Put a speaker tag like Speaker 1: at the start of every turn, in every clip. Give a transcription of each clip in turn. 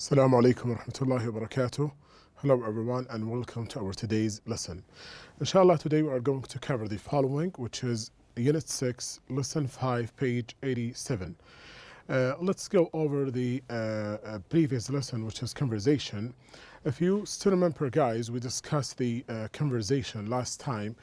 Speaker 1: Assalamu alaikum wa rahmatullahi wa barakatuh. Hello everyone and welcome to our today's lesson. Inshallah, today we are going to cover the following, which is Unit 6, Lesson 5, page 87. Let's go over the previous lesson, which is conversation. If you still remember, guys, we discussed the conversation last time,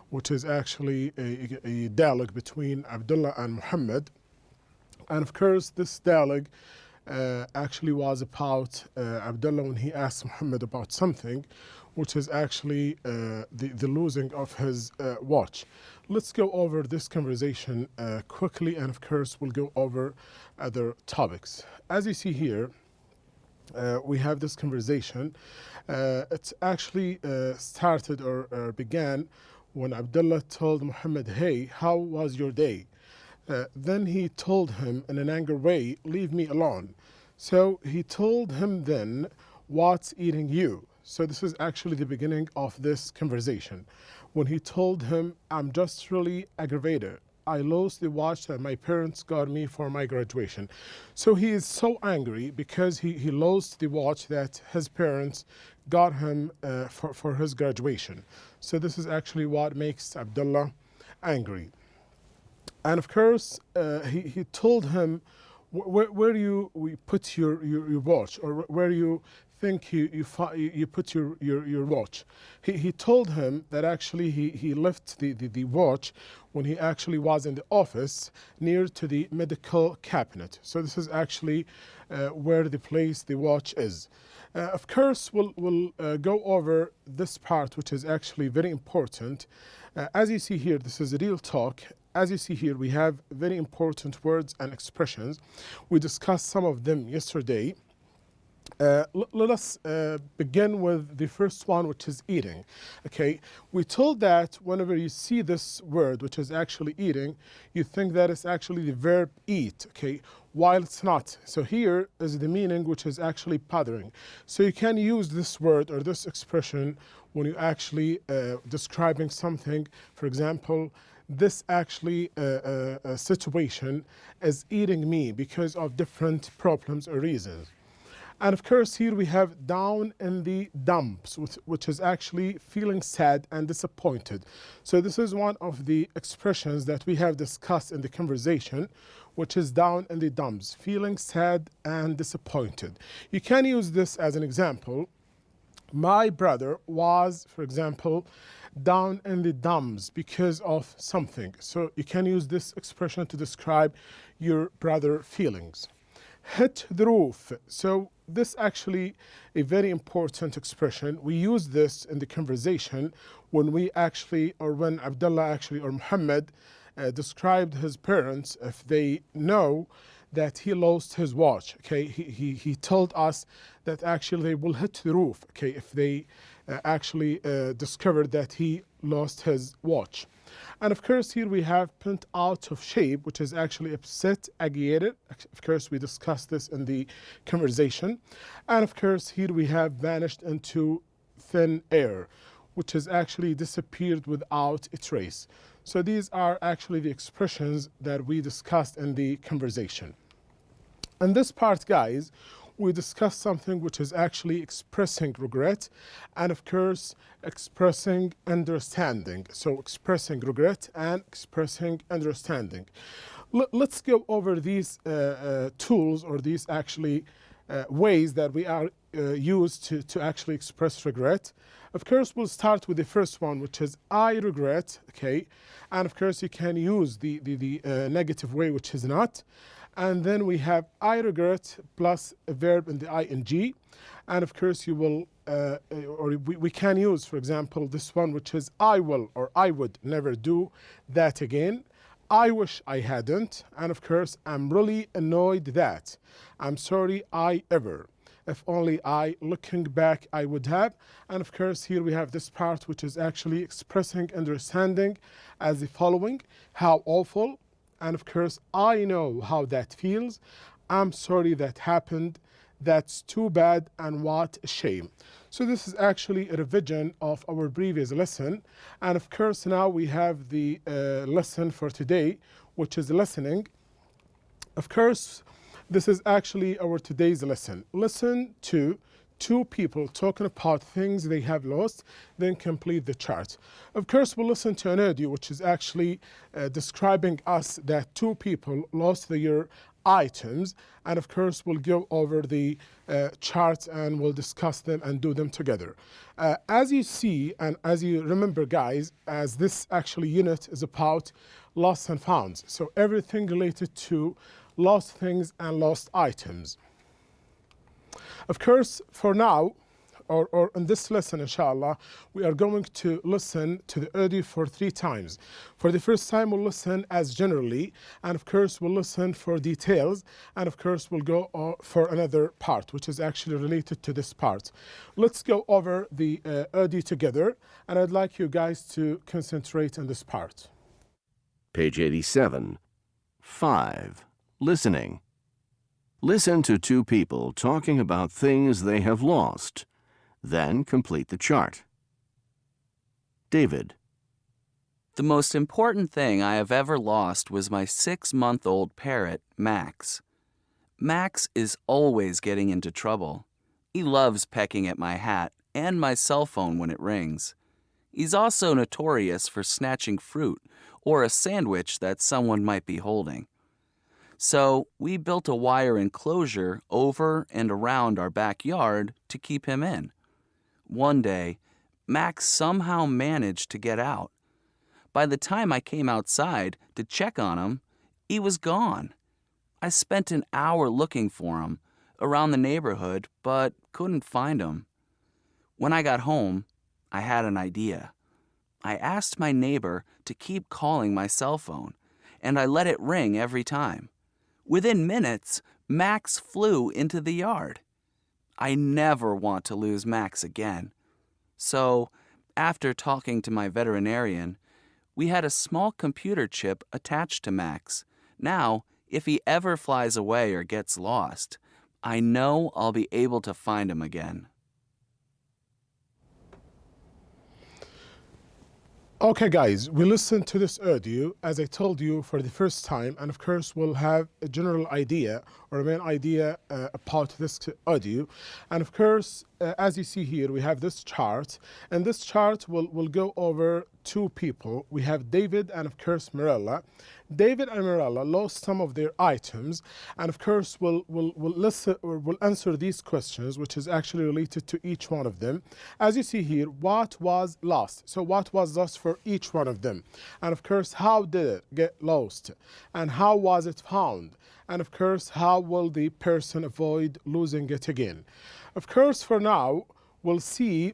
Speaker 1: which is actually a dialogue between Abdullah and Muhammad. And of course, this dialogue actually was about Abdullah when he asked Muhammad about something, which is actually the losing of his watch. Let's go over this conversation quickly, and of course we'll go over other topics. As you see here, we have this conversation. It's actually started or began when Abdullah told Muhammad, "Hey, how was your day?" Then he told him in an angry way, "Leave me alone." So he told him then, "What's eating you?" So this is actually the beginning of this conversation. When he told him, "I'm just really aggravated. I lost the watch that my parents got me for my graduation." So he is so angry because he lost the watch that his parents got him for his graduation. So this is actually what makes Abdullah angry. And of course, he told him, where you put your watch, or where you think you put your watch. He told him that actually he left the watch when he actually was in the office near to the medical cabinet. So this is actually where the place the watch is. Of course, we'll go over this part, which is actually very important. As you see here, this is a real talk. As you see here, we have very important words and expressions. We discussed some of them yesterday. Let us begin with the first one, which is eating. Okay, we told that whenever you see this word, which is actually eating, you think that it's actually the verb eat, okay, while it's not. So here is the meaning, which is actually bothering. So you can use this word or this expression when you're actually describing something. For example, this actually situation is eating me because of different problems or reasons. And of course, here we have down in the dumps, which is actually feeling sad and disappointed. So this is one of the expressions that we have discussed in the conversation, which is down in the dumps, feeling sad and disappointed. You can use this as an example. My brother was, for example, down in the dumps because of something. So you can use this expression to describe your brother's feelings. Hit the roof. So this actually a very important expression. We use this in the conversation when we actually, or when Abdullah actually, or Muhammad described his parents, if they know that he lost his watch. Okay, he told us that actually they will hit the roof, okay, if they actually discovered that he lost his watch. And of course, here we have bent out of shape, which is actually upset, agitated. Of course, we discussed this in the conversation. And of course, here we have vanished into thin air, which has actually disappeared without a trace. So these are actually the expressions that we discussed in the conversation. In this part, guys, we discussed something which is actually expressing regret and, of course, expressing understanding. So expressing regret and expressing understanding. Let's go over these tools, or these actually ways that we are used to actually express regret. Of course, we'll start with the first one, which is I regret, okay? And of course, you can use the negative way, which is not. And then we have I regret plus a verb in the ing. And of course, you will, or we can use, for example, this one, which is I will, or I would never do that again. I wish I hadn't. And of course, I'm really annoyed that. I'm sorry I ever. If only I, looking back, I would have. And of course, here we have this part, which is actually expressing understanding as the following: how awful. And of course, I know how that feels. I'm sorry that happened. That's too bad, and what a shame. So this is actually a revision of our previous lesson. And of course, now we have the lesson for today, which is listening. Of course, This is actually our today's lesson. Listen to two people talking about things they have lost, then complete the chart. Of course, we'll listen to an audio which is actually describing us that two people lost their items, and of course we'll go over the charts and we'll discuss them and do them together. As you see and as you remember, guys, as this actually unit is about lost and found, so everything related to lost things and lost items. Of course, for now, or in this lesson, inshallah, we are going to listen to the audio for 3 times. For the first time, we'll listen as generally, and of course, we'll listen for details, and of course, we'll go for another part, which is actually related to this part. Let's go over the audio together, and I'd like you guys to concentrate on this part.
Speaker 2: Page 87. 5. Listening. Listen to two people talking about things they have lost. Then complete the chart. David.
Speaker 3: The most important thing I have ever lost was my 6-month-old parrot, Max. Max is always getting into trouble. He loves pecking at my hat and my cell phone when it rings. He's also notorious for snatching fruit or a sandwich that someone might be holding. So we built a wire enclosure over and around our backyard to keep him in. One day, Max somehow managed to get out. By the time I came outside to check on him, he was gone. I spent an hour looking for him around the neighborhood, but couldn't find him. When I got home, I had an idea. I asked my neighbor to keep calling my cell phone, and I let it ring every time. Within minutes, Max flew into the yard. I never want to lose Max again. So, after talking to my veterinarian, we had a small computer chip attached to Max. Now, if he ever flies away or gets lost, I know I'll be able to find him again.
Speaker 1: Okay, guys, we listened to this audio, as I told you, for the first time, and of course we'll have a general idea or a main idea about this audio. And of course, as you see here, we have this chart, and this chart will go over two people. We have David and of course Mirella. David and Mirella lost some of their items, and of course we'll listen or we'll answer these questions, which is actually related to each one of them. As you see here, what was lost? So what was lost for each one of them? And of course, how did it get lost? And how was it found? And of course, how will the person avoid losing it again? Of course, for now, we'll see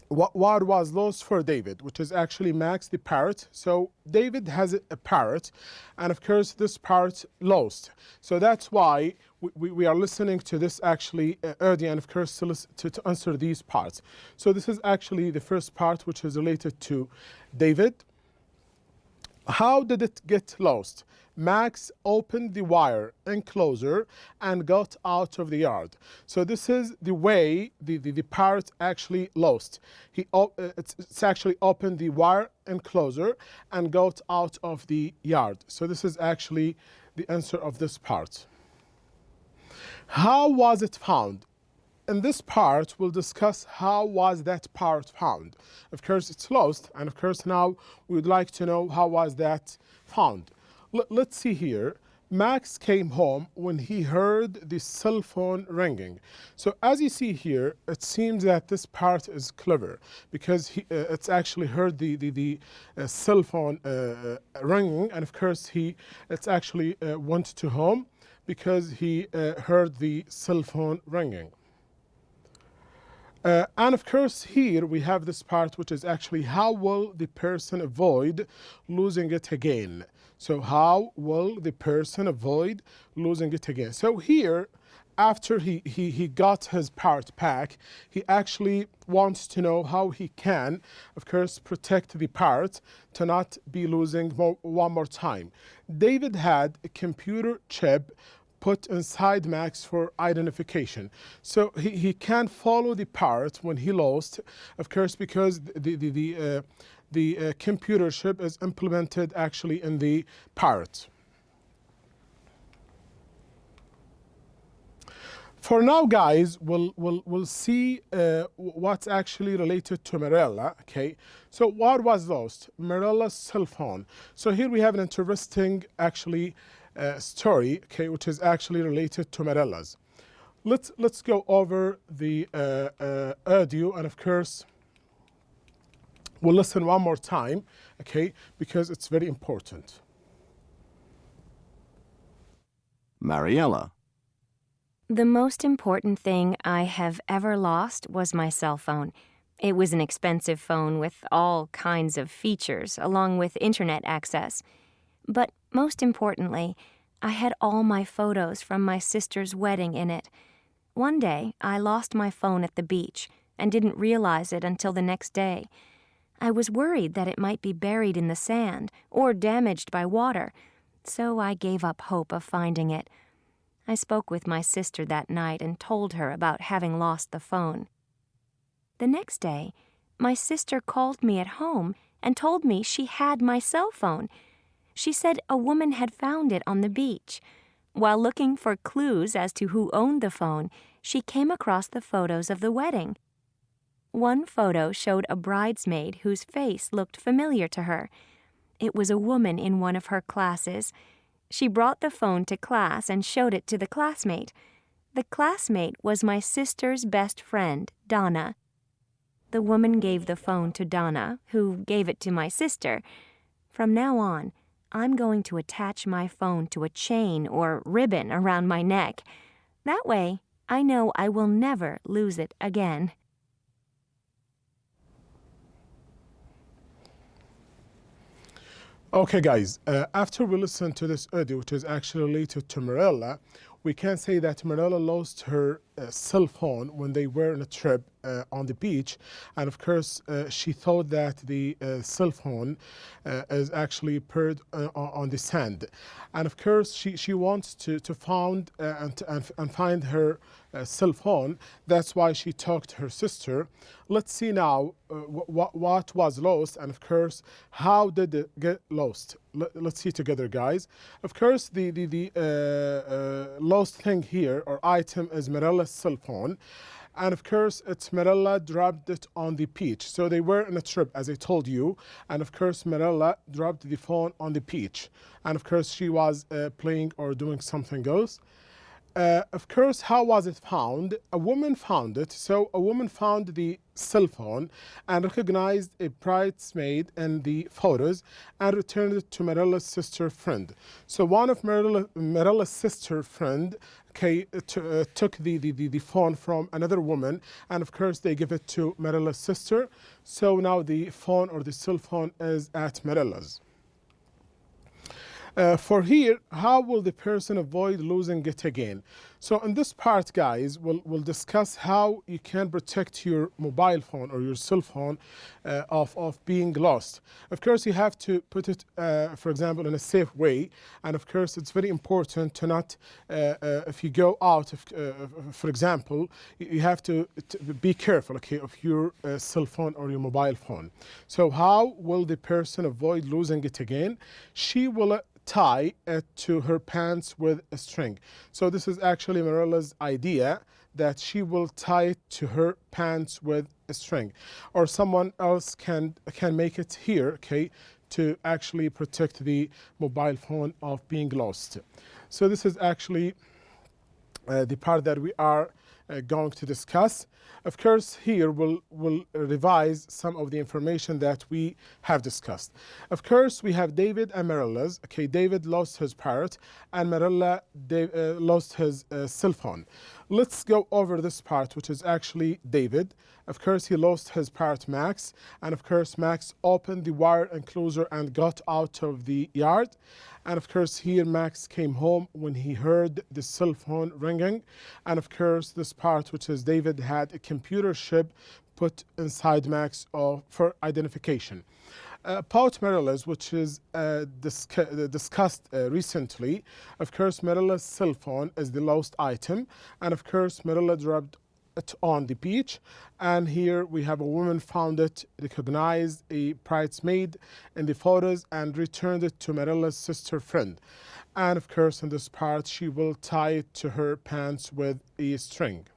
Speaker 1: what was lost for David, which is actually Max the parrot. So David has a parrot, and of course this parrot lost. So that's why we are listening to this actually audio, and of course to answer these parts. So this is actually the first part, which is related to David. How did it get lost? Max opened the wire enclosure and got out of the yard. So this is the way the parrot actually lost. It's actually opened the wire enclosure and got out of the yard. So this is actually the answer of this part. How was it found? In this part, we'll discuss how was that parrot found. Of course, it's lost, and of course now we would like to know how was that found. Let's see here. Max came home when he heard the cell phone ringing. So as you see here, it seems that this parrot is clever because it's actually heard the cell phone ringing, and of course it's actually went to home because he heard the cell phone ringing. And of course here we have this part, which is actually how will the person avoid losing it again? So how will the person avoid losing it again? So here, after he got his parrot back, he actually wants to know how he can, of course, protect the parrot to not be losing one more time. David had a computer chip put inside Max for identification. So he can follow the parrot when he lost, of course, because the computer chip is implemented actually in the parrot. For now, guys, we'll see what's actually related to Marilla. Okay, so what was lost? Marilla's cell phone. So here we have an interesting actually story, okay, which is actually related to Marilla's. Let's go over the audio, and of course we'll listen one more time, okay, because it's very important.
Speaker 2: Mariella.
Speaker 4: The most important thing I have ever lost was my cell phone. It was an expensive phone with all kinds of features, along with internet access. But most importantly, I had all my photos from my sister's wedding in it. One day, I lost my phone at the beach and didn't realize it until the next day. I was worried that it might be buried in the sand or damaged by water, so I gave up hope of finding it. I spoke with my sister that night and told her about having lost the phone. The next day, my sister called me at home and told me she had my cell phone. She said a woman had found it on the beach. While looking for clues as to who owned the phone, she came across the photos of the wedding. One photo showed a bridesmaid whose face looked familiar to her. It was a woman in one of her classes. She brought the phone to class and showed it to the classmate. The classmate was my sister's best friend, Donna. The woman gave the phone to Donna, who gave it to my sister. From now on, I'm going to attach my phone to a chain or ribbon around my neck. That way, I know I will never lose it again.
Speaker 1: Okay, guys, after we listen to this audio, which is actually related to Marilla, we can say that Marilla lost her cell phone when they were on a trip on the beach, and of course she thought that the cell phone is actually paired on the sand, and of course she wants to find and find her cell phone. That's why she talked to her sister. Let's see now what was lost, and of course how did it get lost. Let's see together, guys. Of course the lost thing here or item is Marilla's cell phone, and of course it's Marilla dropped it on the beach. So they were on a trip, as I told you, and of course Marilla dropped the phone on the beach, and of course she was playing or doing something else. Of course, how was it found? A woman found it. So a woman found the cell phone and recognized a bridesmaid in the photos and returned it to Marilla's sister friend. So one of Marilla's sister friend, okay, took the phone from another woman, and of course they give it to Marilla's sister. So now the phone or the cell phone is at Marilla's. For here, how will the person avoid losing it again? So in this part, guys, we'll discuss how you can protect your mobile phone or your cell phone of being lost. Of course, you have to put it, for example, in a safe way. And of course, it's very important to not, if you go out, for example, you have to be careful, okay, of your cell phone or your mobile phone. So how will the person avoid losing it again? She will tie it to her pants with a string. So this is actually Marilla's idea, that she will tie it to her pants with a string, or someone else can make it here, okay, to actually protect the mobile phone of being lost. So this is actually the part that we are going to discuss. Of course, here we'll revise some of the information that we have discussed. Of course, we have David and Marilla's. Okay, David lost his parrot, and Marilla lost his cell phone. Let's go over this part, which is actually David. Of course, he lost his parrot Max, and of course, Max opened the wire enclosure and got out of the yard. And of course, here Max came home when he heard the cell phone ringing. And of course, this part, which is David, had a computer chip put inside Max for identification. About Marilla's, which is discussed recently, of course, Marilla's cell phone is the lost item, and of course, Marilla dropped it on the beach. And here we have a woman found it, recognized a bridesmaid in the photos, and returned it to Marilla's sister friend. And of course, in this part, she will tie it to her pants with a string.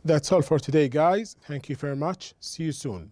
Speaker 1: That's all for today, guys. Thank you very much. See you soon.